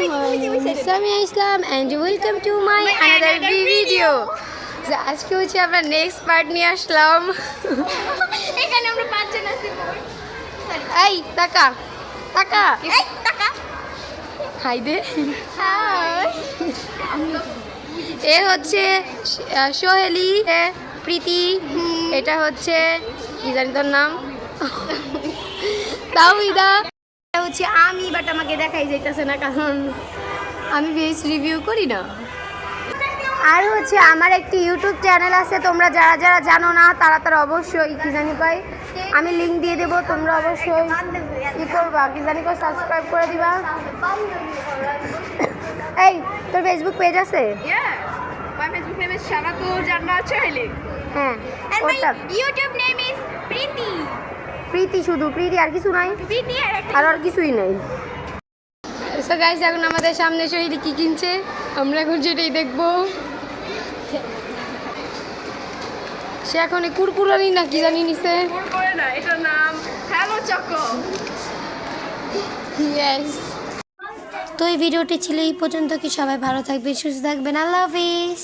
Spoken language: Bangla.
Samia Islam and welcome to my another video. আজকে হচ্ছে আমরা নেক্সট পার্ট নিয়ে আসলাম। এখানে আমরা পাঁচজন আছি। এই টাকা টাকা এই টাকা হাই দে। হাই। এ হচ্ছে সোহেলি, প্রীতি, এটা হচ্ছে কি জানি তোর নাম, তাওহিদা। এটা হচ্ছে আমি, বাট আমাকে দেখাই যাইতেছে না কারণ আমি বেশ রিভিউ করি না। আর হচ্ছে আমার একটি ইউটিউব চ্যানেল আছে, তোমরা যারা যারা জানো না তারা অবশ্যই কি জানি কয় আমি লিঙ্ক দিয়ে দেবো, তোমরা অবশ্যই কি করবা কি জানি কয় সাবস্ক্রাইব করে দিবা। এই তোর ফেসবুক পেজ আছে? My Facebook name is Shanatul Jannah Chahli. হ্যাঁ, And my ওটা YouTube name is Preeti. প্রীতি, শুধু প্রীতি, আর কিছু নাই, Preeti আর কিছুই নাই। সো গাইস, এখন আমাদের সামনে সোহেলি কি কিনছে, আমরা এখন সেটাই দেখবো। সে এখন এই কুরকুরানি না কি জানি নিছে। কুরকুরে না, এটার নাম হ্যালো চকো। ইয়েস। তো এই ভিডিওটি ছিল এই পর্যন্ত। কি সবাই ভালো থাকবেন, সুস্থ থাকবেন। আল্লাহ হাফিজ।